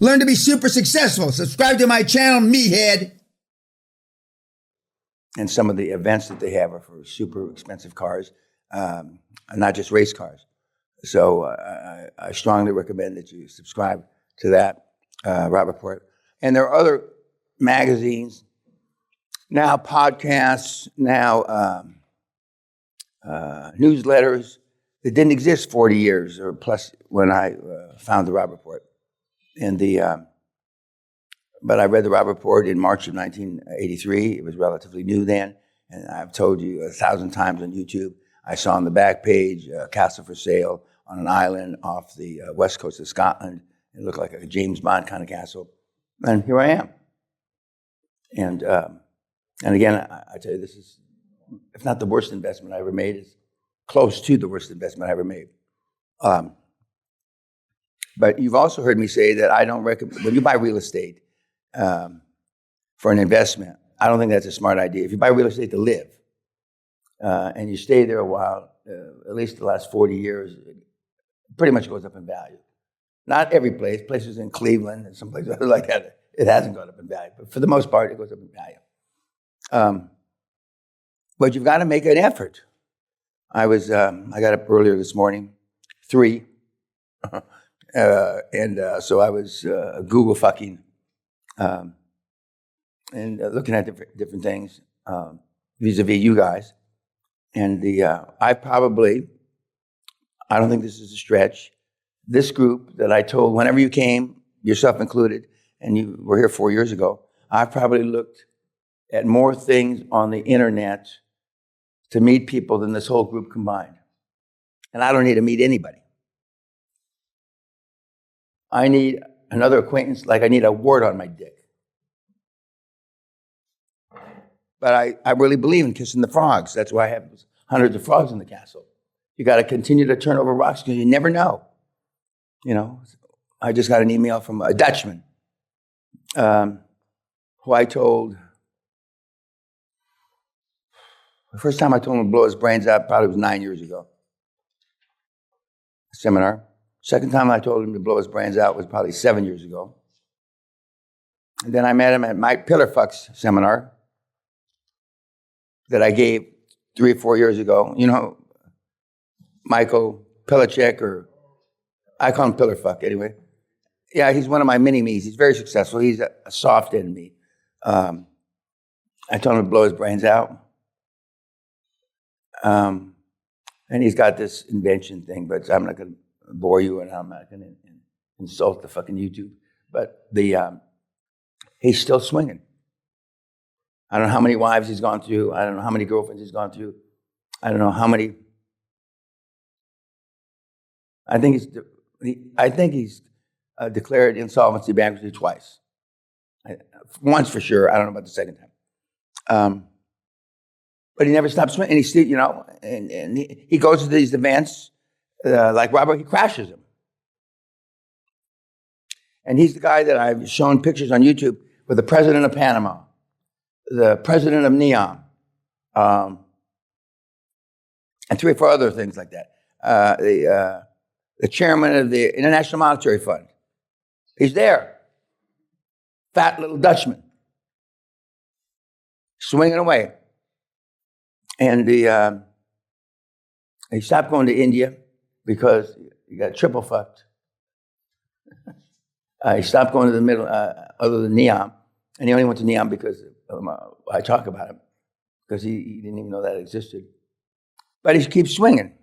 Learn to be super successful. Subscribe to my channel, Meathead. And some of the events that they have are for super expensive cars, not just race cars. So I strongly recommend that you subscribe to that Rob Report. And there are other magazines, now podcasts, now newsletters that didn't exist 40 years or plus when I found the Rob Report. And but I read the Rob Report in March of 1983. It was relatively new then. And I've told you 1,000 times on YouTube, I saw on the back page a castle for sale on an island off the west coast of Scotland. It looked like a James Bond kind of castle. And here I am. And again, I tell you, this is, if not the worst investment I ever made, it's close to the worst investment I ever made. But you've also heard me say that I don't recommend, when you buy real estate for an investment, I don't think that's a smart idea. If you buy real estate to live and you stay there a while, at least the last 40 years, it pretty much goes up in value. Not every place, places in Cleveland and some places like that, it hasn't gone up in value. But for the most part, it goes up in value. But you've got to make an effort. I got up earlier this morning, 3, so I was Google fucking and looking at different things vis-a-vis you guys. And I don't think this is a stretch. This group that I told, whenever you came, yourself included, and you were here 4 years ago, I probably looked at more things on the internet to meet people than this whole group combined. And I don't need to meet anybody. I need another acquaintance like I need a wart on my dick. But I really believe in kissing the frogs. That's why I have hundreds of frogs in the castle. You got to continue to turn over rocks because you never know. You know, I just got an email from a Dutchman who I told, the first time I told him to blow his brains out probably was 9 years ago. Seminar. Second time I told him to blow his brains out was probably 7 years ago. And then I met him at Mike Pillarfuck's seminar that I gave 3 or 4 years ago. You know, Michael Pilachek, or I call him Pillarfuck anyway. Yeah, he's one of my mini-me's. He's very successful. He's a soft end me. I told him to blow his brains out. And he's got this invention thing, but I'm not going to bore you and I'm not going to insult the fucking YouTube. But he's still swinging. I don't know how many wives he's gone through. I don't know how many girlfriends he's gone through. I don't know how many. I think he's declared insolvency, bankruptcy twice. Once for sure. I don't know about the second time. But he never stops swinging. And he's still, you know, and he goes to these events like Robert. He crashes them. And he's the guy that I've shown pictures on YouTube with the president of Panama, the president of Neom, and 3 or 4 other things like that. The chairman of the International Monetary Fund. He's there. Fat little Dutchman. Swinging away. And he stopped going to India because he got triple fucked. He stopped going to the middle, other than Neom. And he only went to Neom because I talk about him, because he didn't even know that existed. But he keeps swinging.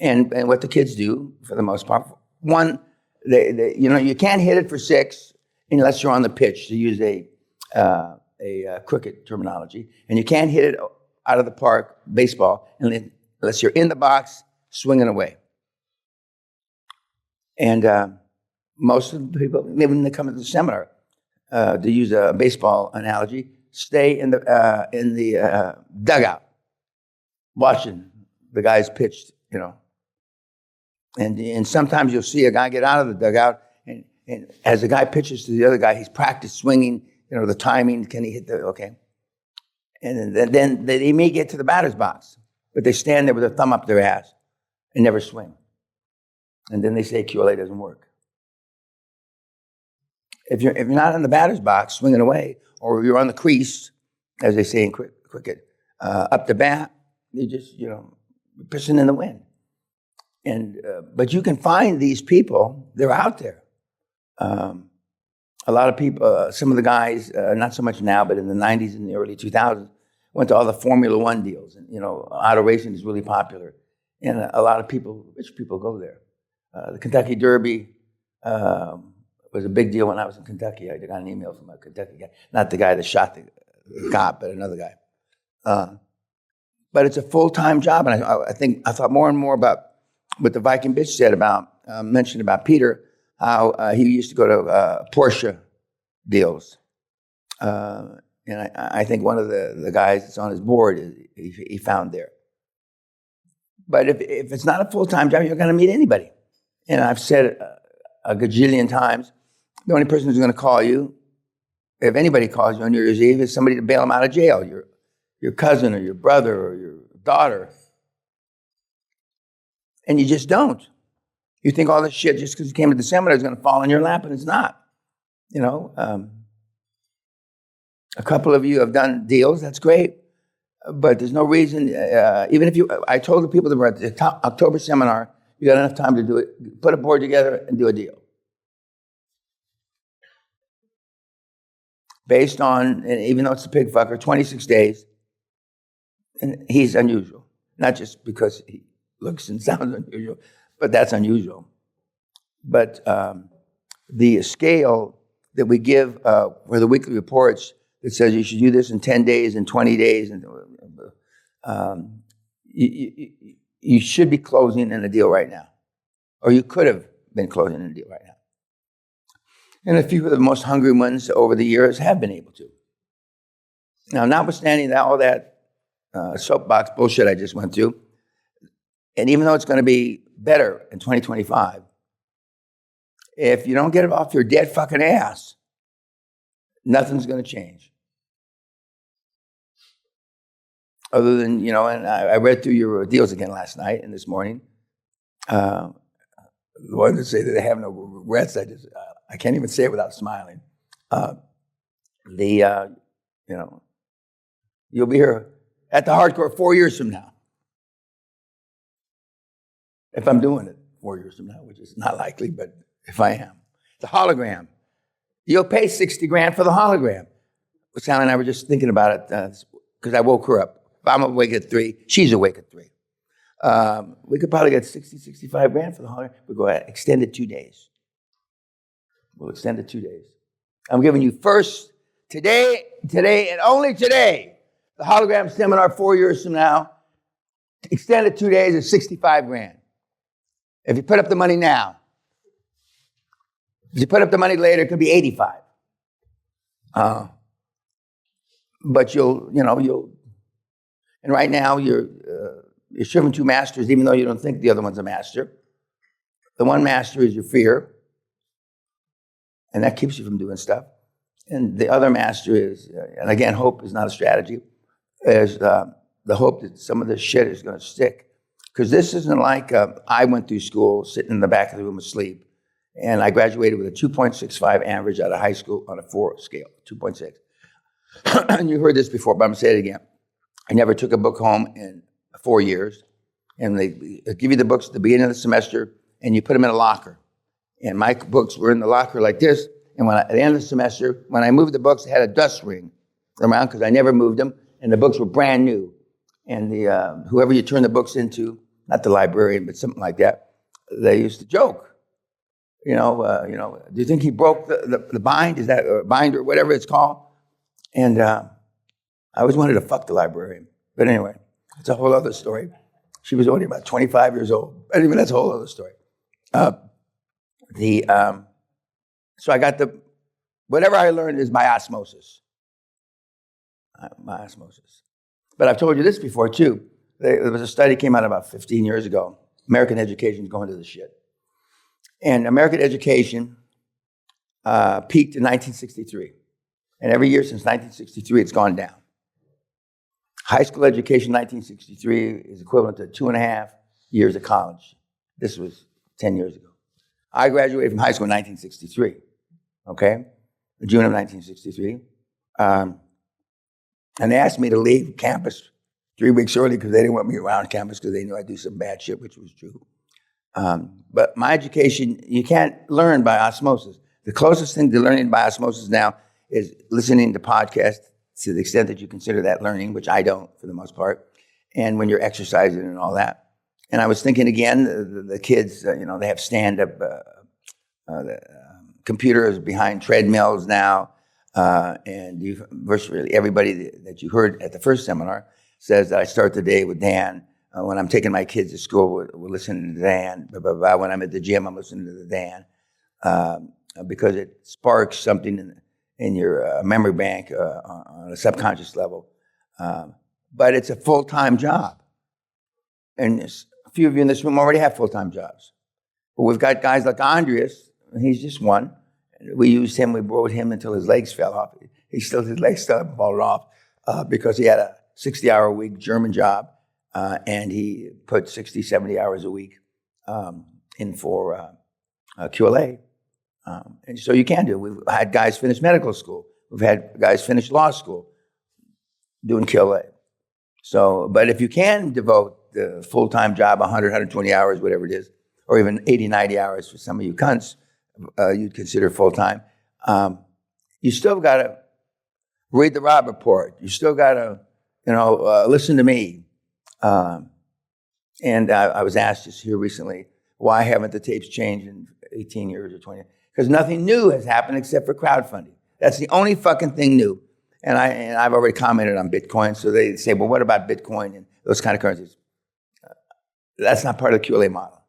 And what the kids do, for the most part, one, they you know, you can't hit it for 6 unless you're on the pitch, to use a cricket terminology. And you can't hit it out of the park, baseball, unless you're in the box, swinging away. And most of the people, maybe when they come to the seminar, to use a baseball analogy, stay in the dugout, watching the guys pitched, you know. And sometimes you'll see a guy get out of the dugout, and as the guy pitches to the other guy, he's practiced swinging, you know, the timing, can he hit the, okay. And then they may get to the batter's box, but they stand there with their thumb up their ass and never swing. And then they say QLA doesn't work. If you're not in the batter's box swinging away, or you're on the crease, as they say in cricket, up the bat, you just pissing in the wind. And but you can find these people; they're out there. A lot of people, some of the guys, not so much now, but in the '90s and the early 2000s, went to all the Formula One deals, and auto racing is really popular, and a lot of people, rich people, go there. The Kentucky Derby was a big deal when I was in Kentucky. I got an email from a Kentucky guy, not the guy that shot the cop, but another guy. But it's a full-time job, and I thought more and more about what the Viking bitch said mentioned about Peter, how he used to go to Porsche deals. And I think one of the guys that's on his board, he found there. But if it's not a full-time job, you're going to meet anybody. And I've said it a gajillion times, the only person who's going to call you, if anybody calls you on New Year's Eve, is somebody to bail them out of jail, your cousin or your brother or your daughter. And you just don't. You think all this shit, just because you came to the seminar, is going to fall in your lap, and it's not. A couple of you have done deals, that's great. But there's no reason, even if I told the people that were at the October seminar, you got enough time to do it, put a board together and do a deal. Based on, and even though it's a pig fucker, 26 days, and he's unusual. Not just because he looks and sounds unusual, but that's unusual. But the scale that we give for the weekly reports that says you should do this in 10 days and 20 days, and you should be closing in a deal right now. Or you could have been closing in a deal right now. And a few of the most hungry ones over the years have been able to. Now, notwithstanding all that soapbox bullshit I just went through, and even though it's going to be better in 2025, if you don't get it off your dead fucking ass, nothing's going to change. Other than, and I read through your deals again last night and this morning. The ones that say that they have no regrets, I can't even say it without smiling. You'll be here at the hardcore 4 years from now. If I'm doing it 4 years from now, which is not likely, but if I am. The hologram. You'll pay $60,000 for the hologram. Sally and I were just thinking about it because I woke her up. If I'm awake at 3, she's awake at 3. We could probably get $65,000 for the hologram. We'll go ahead, extend it 2 days. We'll extend it 2 days. I'm giving you first, today, and only today, the hologram seminar 4 years from now. Extend it 2 days is $65,000. If you put up the money now, if you put up the money later, it could be $85,000. But you'll, and right now you're serving two masters, even though you don't think the other one's a master. The one master is your fear, and that keeps you from doing stuff. And the other master is, and again, hope is not a strategy, is the hope that some of this shit is going to stick. Because this isn't like I went through school sitting in the back of the room asleep, and I graduated with a 2.65 average out of high school on a 4 scale, 2.6. And you heard this before, but I'm going to say it again. I never took a book home in 4 years, and they give you the books at the beginning of the semester, and you put them in a locker. And my books were in the locker like this, and at the end of the semester, when I moved the books, they had a dust ring around because I never moved them, and the books were brand new. And the whoever you turn the books into, not the librarian, but something like that, they used to joke. Do you think he broke the bind? Is that a bind or whatever it's called? And I always wanted to fuck the librarian. But anyway, it's a whole other story. She was only about 25 years old. Anyway, that's a whole other story. So I got whatever I learned is by osmosis. My osmosis. But I've told you this before, too. There was a study came out about 15 years ago. American education is going to the shit. And American education peaked in 1963. And every year since 1963, it's gone down. High school education, 1963, is equivalent to 2.5 years of college. This was 10 years ago. I graduated from high school in 1963, okay? June of 1963. And they asked me to leave campus 3 weeks early because they didn't want me around campus because they knew I'd do some bad shit, which was true. But my education, you can't learn by osmosis. The closest thing to learning by osmosis now is listening to podcasts to the extent that you consider that learning, which I don't for the most part, and when you're exercising and all that. And I was thinking again, the kids, they have stand-up computers behind treadmills now, and virtually everybody that you heard at the first seminar says that I start the day with Dan. When I'm taking my kids to school, we're listening to Dan. Blah, blah, blah. When I'm at the gym, I'm listening to the Dan because it sparks something in your memory bank on a subconscious level. But it's a full-time job. And a few of you in this room already have full-time jobs. But we've got guys like Andreas, and he's just one. We used him, we rode him until his legs fell off. His legs still haven't fallen off because he had a 60-hour-a-week German job, and he put 60, 70 hours a week in for QLA. And so you can do it. We've had guys finish medical school. We've had guys finish law school doing QLA. So, but if you can devote the full-time job, 100, 120 hours, whatever it is, or even 80, 90 hours for some of you cunts, you'd consider full-time, you still got to read the Robb Report. You still got to, listen to me. And I was asked just here recently, why haven't the tapes changed in 18 years or 20? Because nothing new has happened except for crowdfunding. That's the only fucking thing new. And I've already commented on Bitcoin, so they say, well, what about Bitcoin and those kind of currencies? That's not part of the QLA model.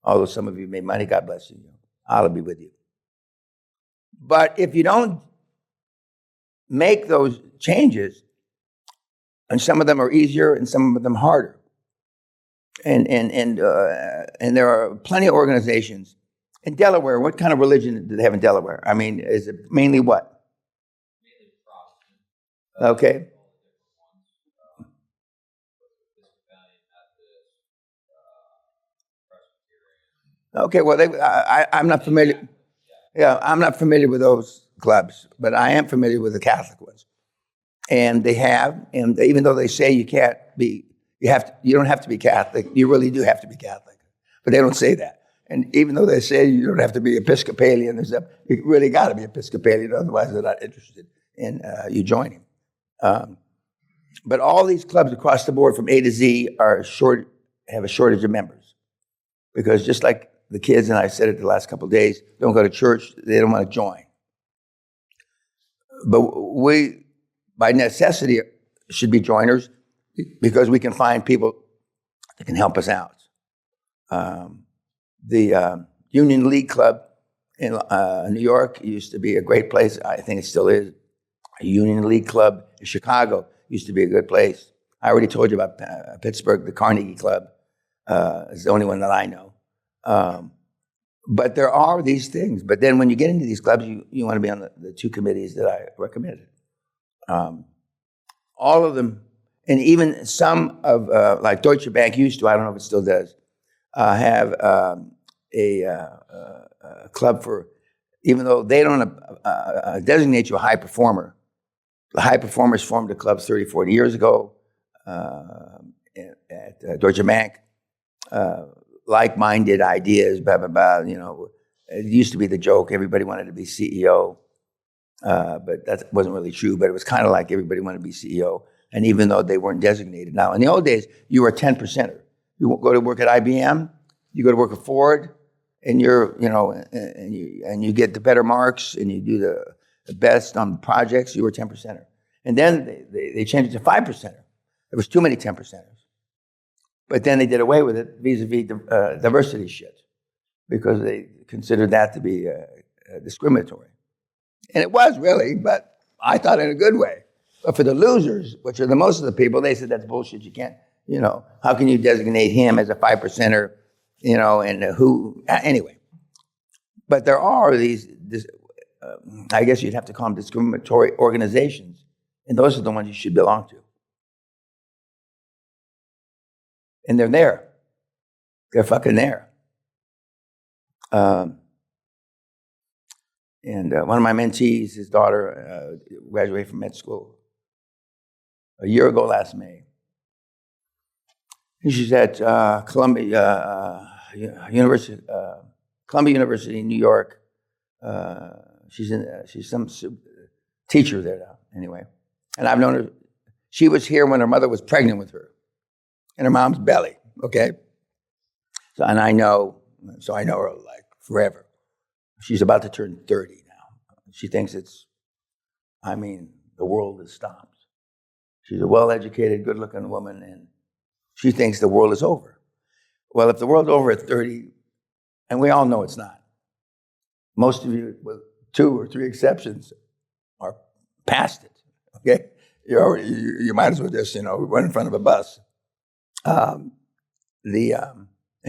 Although some of you made money, God bless you. I'll be with you. But if you don't make those changes, and some of them are easier and some of them harder, and there are plenty of organizations in Delaware. What kind of religion do they have in Delaware? I mean, is it mainly what? Mainly Protestant. Okay. Okay, well, I'm not familiar. Yeah, I'm not familiar with those clubs, but I am familiar with the Catholic ones. And and even though they say you can't be, you don't have to be Catholic, you really do have to be Catholic. But they don't say that. And even though they say you don't have to be Episcopalian, you really got to be Episcopalian, otherwise they're not interested in you joining. But all these clubs across the board from A to Z have a shortage of members. Because just like the kids, and I said it the last couple of days, don't go to church, they don't want to join. But we, by necessity, should be joiners because we can find people that can help us out. The Union League Club in New York used to be a great place. I think it still is. A Union League Club in Chicago used to be a good place. I already told you about Pittsburgh, the Carnegie Club. Is the only one that I know. But there are these things. But then when you get into these clubs, you want to be on the two committees that I recommended. All of them, and even some of, like Deutsche Bank used to, I don't know if it still does, have a club for, even though they don't designate you a high performer, the high performers formed a club 30, 40 years ago at Deutsche Bank. Like-minded ideas, blah, blah, blah, It used to be the joke, everybody wanted to be CEO, but that wasn't really true, but it was kind of like everybody wanted to be CEO, and even though they weren't designated. Now, in the old days, you were a 10%er. You go to work at IBM, you go to work at Ford, and and you get the better marks, and you do the best on projects, you were 10%er. And then they changed it to 5%er. There was too many 10%ers. But then they did away with it vis-a-vis diversity shit because they considered that to be discriminatory. And it was really, but I thought in a good way. But for the losers, which are the most of the people, they said that's bullshit. You can't, how can you designate him as a 5%er, and who, anyway. But there are I guess you'd have to call them discriminatory organizations. And those are the ones you should belong to. And they're there. They're fucking there. And one of my mentees, his daughter, graduated from med school a year ago last May. And she's at Columbia University in New York. She's some teacher there now, anyway. And I've known her. She was here when her mother was pregnant with her, in her mom's belly. Okay, so I know her like forever. She's about to turn 30 now. She thinks the world has stopped. She's a well-educated, good-looking woman, and she thinks the world is over. Well, if the world's over at 30, and we all know it's not, most of you, with 2 or 3 exceptions, are past it. Okay, you might as well just run in front of a bus. And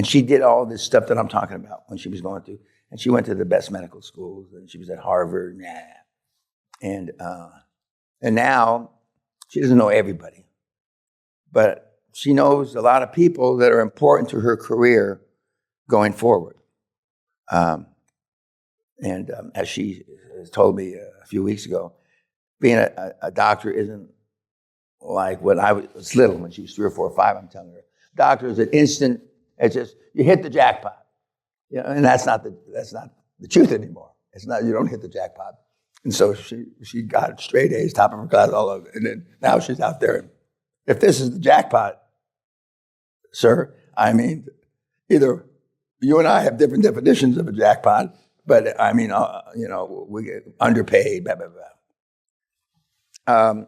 she did all this stuff that I'm talking about when she was going through. And she went to the best medical schools, and she was at Harvard. And now she doesn't know everybody, but she knows a lot of people that are important to her career going forward. As she told me a few weeks ago, being a doctor isn't like when I was little, when she was 3 or 4 or 5, I'm telling her. Doctor is an instant, it's just, you hit the jackpot. And that's not the truth anymore. It's not, you don't hit the jackpot. And so she got straight A's, top of her class, all of it. And then now she's out there. If this is the jackpot, sir, either you and I have different definitions of a jackpot, but we get underpaid, blah, blah, blah.